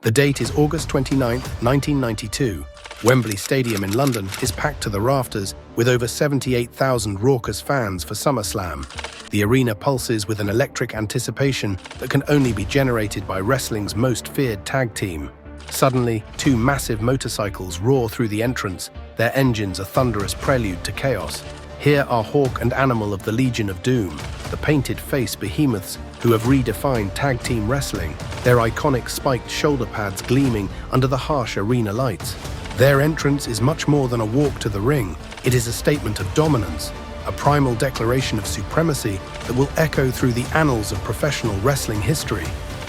The date is August 29, 1992. Wembley Stadium in London is packed to the rafters with over 78,000 raucous fans for SummerSlam. The arena pulses with an electric anticipation that can only be generated by wrestling's most feared tag team. Suddenly, two massive motorcycles roar through the entrance, their engines a thunderous prelude to chaos. Here are Hawk and Animal of the Legion of Doom, the painted-face behemoths who have redefined tag team wrestling, their iconic spiked shoulder pads gleaming under the harsh arena lights. Their entrance is much more than a walk to the ring. It is a statement of dominance, a primal declaration of supremacy that will echo through the annals of professional wrestling history.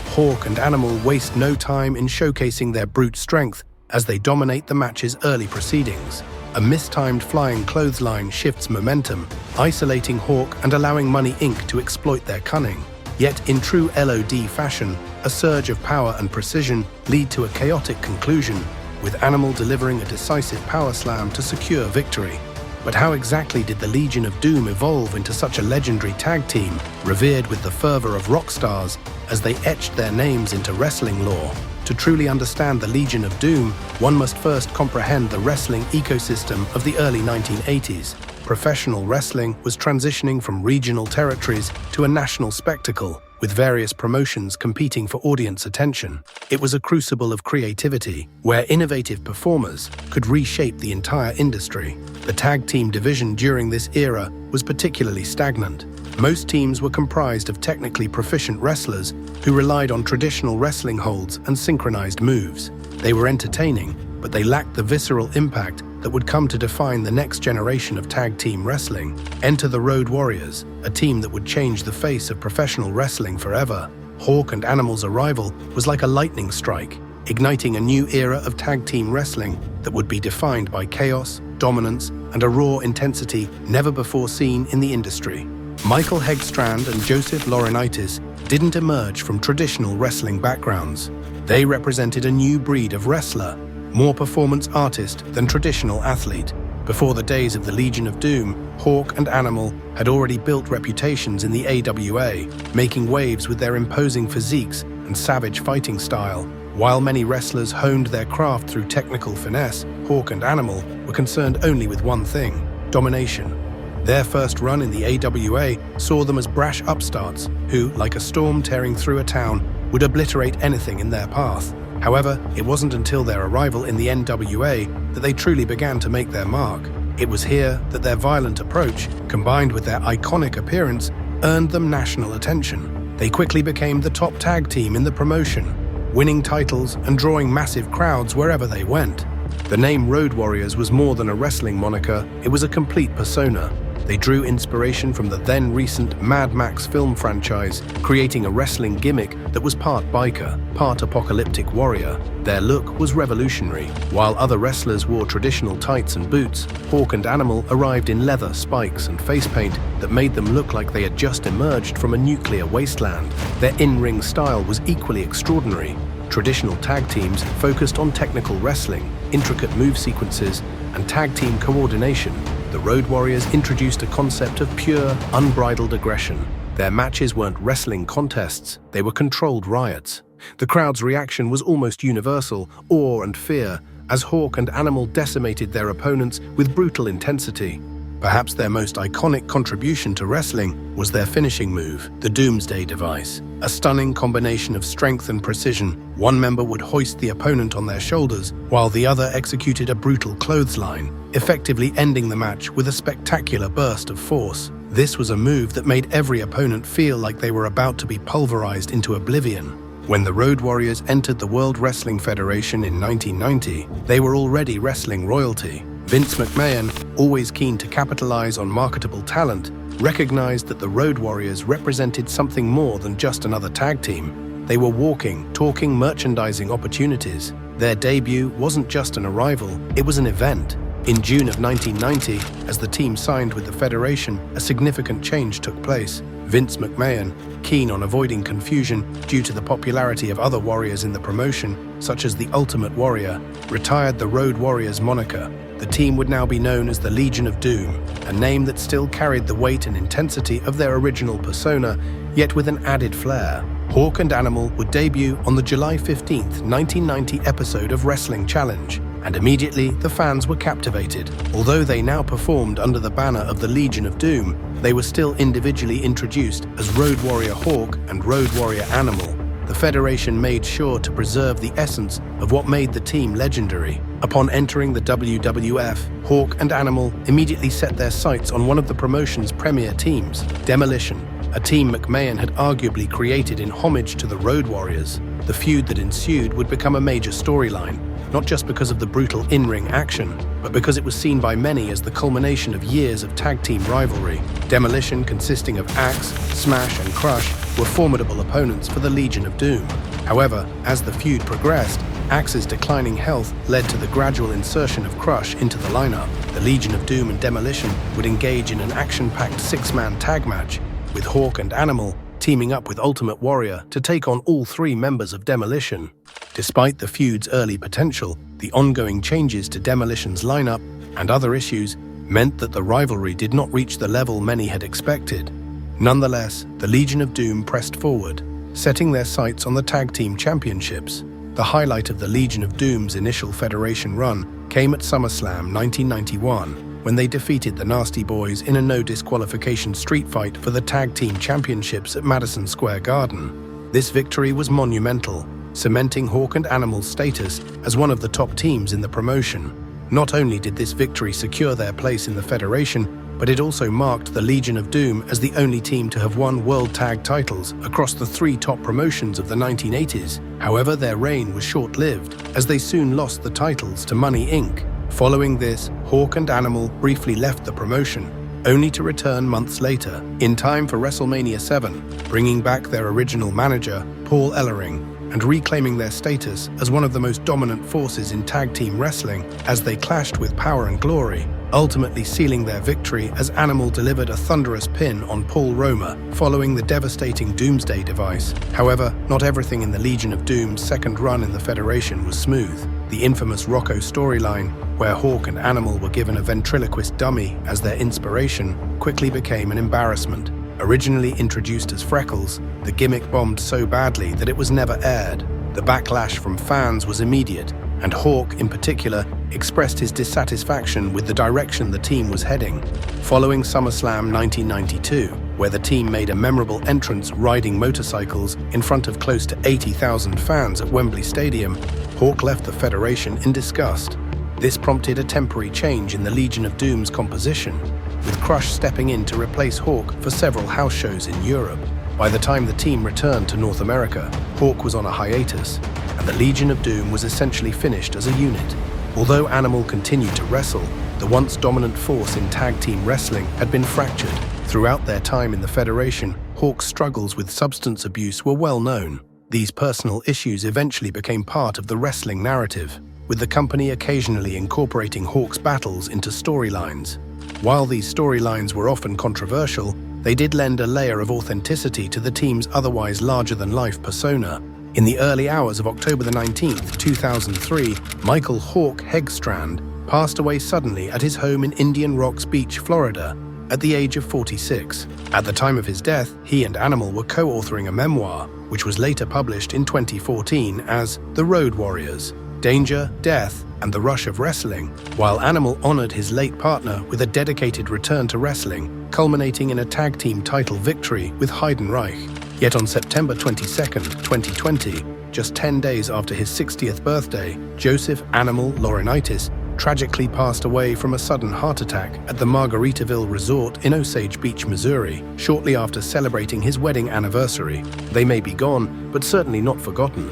Hawk and Animal waste no time in showcasing their brute strength as they dominate the match's early proceedings. A mistimed flying clothesline shifts momentum, isolating Hawk and allowing Money Inc. to exploit their cunning. Yet, in true L.O.D. fashion, a surge of power and precision lead to a chaotic conclusion, with Animal delivering a decisive powerslam to secure victory. But how exactly did the Legion of Doom evolve into such a legendary tag team, revered with the fervor of rock stars as they etched their names into wrestling lore? To truly understand the Legion of Doom, one must first comprehend the wrestling ecosystem of the early 1980s. Professional wrestling was transitioning from regional territories to a national spectacle, with various promotions competing for audience attention. It was a crucible of creativity, where innovative performers could reshape the entire industry. The tag team division during this era was particularly stagnant. Most teams were comprised of technically proficient wrestlers who relied on traditional wrestling holds and synchronized moves. They were entertaining, but they lacked the visceral impact that would come to define the next generation of tag team wrestling. Enter the Road Warriors, a team that would change the face of professional wrestling forever. Hawk and Animal's arrival was like a lightning strike, igniting a new era of tag team wrestling that would be defined by chaos, dominance, and a raw intensity never before seen in the industry. Michael Hegstrand and Joseph Laurinaitis didn't emerge from traditional wrestling backgrounds. They represented a new breed of wrestler, more performance artist than traditional athlete. Before the days of the Legion of Doom, Hawk and Animal had already built reputations in the AWA, making waves with their imposing physiques and savage fighting style. While many wrestlers honed their craft through technical finesse, Hawk and Animal were concerned only with one thing: domination. Their first run in the AWA saw them as brash upstarts who, like a storm tearing through a town, would obliterate anything in their path. However, it wasn't until their arrival in the NWA that they truly began to make their mark. It was here that their violent approach, combined with their iconic appearance, earned them national attention. They quickly became the top tag team in the promotion, winning titles and drawing massive crowds wherever they went. The name Road Warriors was more than a wrestling moniker, it was a complete persona. They drew inspiration from the then-recent Mad Max film franchise, creating a wrestling gimmick that was part biker, part apocalyptic warrior. Their look was revolutionary. While other wrestlers wore traditional tights and boots, Hawk and Animal arrived in leather, spikes, and face paint that made them look like they had just emerged from a nuclear wasteland. Their in-ring style was equally extraordinary. Traditional tag teams focused on technical wrestling, intricate move sequences, and tag team coordination. The Road Warriors introduced a concept of pure, unbridled aggression. Their matches weren't wrestling contests, they were controlled riots. The crowd's reaction was almost universal, awe and fear, as Hawk and Animal decimated their opponents with brutal intensity. Perhaps their most iconic contribution to wrestling was their finishing move, the Doomsday Device. A stunning combination of strength and precision. One member would hoist the opponent on their shoulders, while the other executed a brutal clothesline, effectively ending the match with a spectacular burst of force. This was a move that made every opponent feel like they were about to be pulverized into oblivion. When the Road Warriors entered the World Wrestling Federation in 1990, they were already wrestling royalty. Vince McMahon, always keen to capitalize on marketable talent, recognized that the Road Warriors represented something more than just another tag team. They were walking, talking merchandising opportunities. Their debut wasn't just an arrival, it was an event. In June of 1990, as the team signed with the Federation, a significant change took place. Vince McMahon, keen on avoiding confusion due to the popularity of other warriors in the promotion, such as the Ultimate Warrior, retired the Road Warriors moniker. The team would now be known as the Legion of Doom, a name that still carried the weight and intensity of their original persona, yet with an added flair. Hawk and Animal would debut on the July 15, 1990 episode of Wrestling Challenge, and immediately the fans were captivated. Although they now performed under the banner of the Legion of Doom, they were still individually introduced as Road Warrior Hawk and Road Warrior Animal. The Federation made sure to preserve the essence of what made the team legendary. Upon entering the WWF, Hawk and Animal immediately set their sights on one of the promotion's premier teams, Demolition, a team McMahon had arguably created in homage to the Road Warriors. The feud that ensued would become a major storyline, not just because of the brutal in-ring action, but because it was seen by many as the culmination of years of tag team rivalry. Demolition, consisting of Axe, Smash, and Crush, were formidable opponents for the Legion of Doom. However, as the feud progressed, Axe's declining health led to the gradual insertion of Crush into the lineup. The Legion of Doom and Demolition would engage in an action-packed six-man tag match, with Hawk and Animal teaming up with Ultimate Warrior to take on all three members of Demolition. Despite the feud's early potential, the ongoing changes to Demolition's lineup and other issues meant that the rivalry did not reach the level many had expected. Nonetheless, the Legion of Doom pressed forward, setting their sights on the Tag Team Championships. The highlight of the Legion of Doom's initial Federation run came at SummerSlam 1991, when they defeated the Nasty Boys in a no-disqualification street fight for the Tag Team Championships at Madison Square Garden. This victory was monumental, cementing Hawk and Animal's status as one of the top teams in the promotion. Not only did this victory secure their place in the Federation, but it also marked the Legion of Doom as the only team to have won World Tag titles across the three top promotions of the 1980s. However, their reign was short-lived, as they soon lost the titles to Money Inc. Following this, Hawk and Animal briefly left the promotion, only to return months later, in time for WrestleMania 7, bringing back their original manager, Paul Ellering, and reclaiming their status as one of the most dominant forces in tag team wrestling as they clashed with Power and Glory, ultimately sealing their victory as Animal delivered a thunderous pin on Paul Roma following the devastating Doomsday device. However, not everything in the Legion of Doom's second run in the Federation was smooth. The infamous raucous storyline, where Hawk and Animal were given a ventriloquist dummy as their inspiration, quickly became an embarrassment. Originally introduced as Freckles, the gimmick bombed so badly that it was never aired. The backlash from fans was immediate, and Hawk, in particular, expressed his dissatisfaction with the direction the team was heading. Following SummerSlam 1992, where the team made a memorable entrance riding motorcycles in front of close to 80,000 fans at Wembley Stadium, Hawk left the Federation in disgust. This prompted a temporary change in the Legion of Doom's composition, with Crush stepping in to replace Hawk for several house shows in Europe. By the time the team returned to North America, Hawk was on a hiatus, and the Legion of Doom was essentially finished as a unit. Although Animal continued to wrestle, the once dominant force in tag team wrestling had been fractured. Throughout their time in the Federation, Hawk's struggles with substance abuse were well known. These personal issues eventually became part of the wrestling narrative, with the company occasionally incorporating Hawk's battles into storylines. While these storylines were often controversial, they did lend a layer of authenticity to the team's otherwise larger-than-life persona. In the early hours of October 19, 2003, Michael Hawk Hegstrand passed away suddenly at his home in Indian Rocks Beach, Florida, at the age of 46. At the time of his death, he and Animal were co-authoring a memoir, which was later published in 2014 as The Road Warriors: Danger, Death, and the Rush of Wrestling, while Animal honored his late partner with a dedicated return to wrestling, culminating in a tag team title victory with Heidenreich. Yet on September 22, 2020, just 10 days after his 60th birthday, Joseph Animal Laurinaitis tragically passed away from a sudden heart attack at the Margaritaville Resort in Osage Beach, Missouri, shortly after celebrating his wedding anniversary. They may be gone, but certainly not forgotten.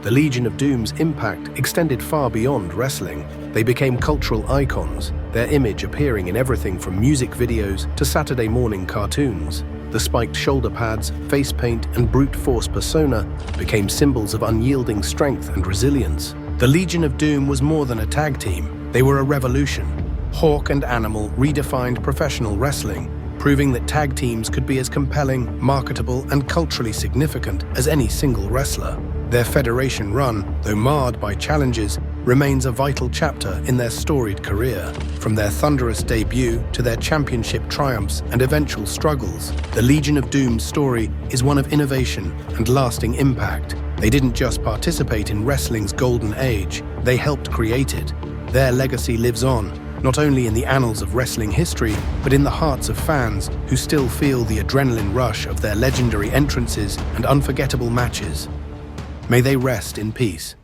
The Legion of Doom's impact extended far beyond wrestling. They became cultural icons, their image appearing in everything from music videos to Saturday morning cartoons. The spiked shoulder pads, face paint, and brute force persona became symbols of unyielding strength and resilience. The Legion of Doom was more than a tag team. They were a revolution. Hawk and Animal redefined professional wrestling, proving that tag teams could be as compelling, marketable, and culturally significant as any single wrestler. Their Federation run, though marred by challenges, remains a vital chapter in their storied career. From their thunderous debut to their championship triumphs and eventual struggles, the Legion of Doom's story is one of innovation and lasting impact. They didn't just participate in wrestling's golden age, they helped create it. Their legacy lives on, not only in the annals of wrestling history, but in the hearts of fans who still feel the adrenaline rush of their legendary entrances and unforgettable matches. May they rest in peace.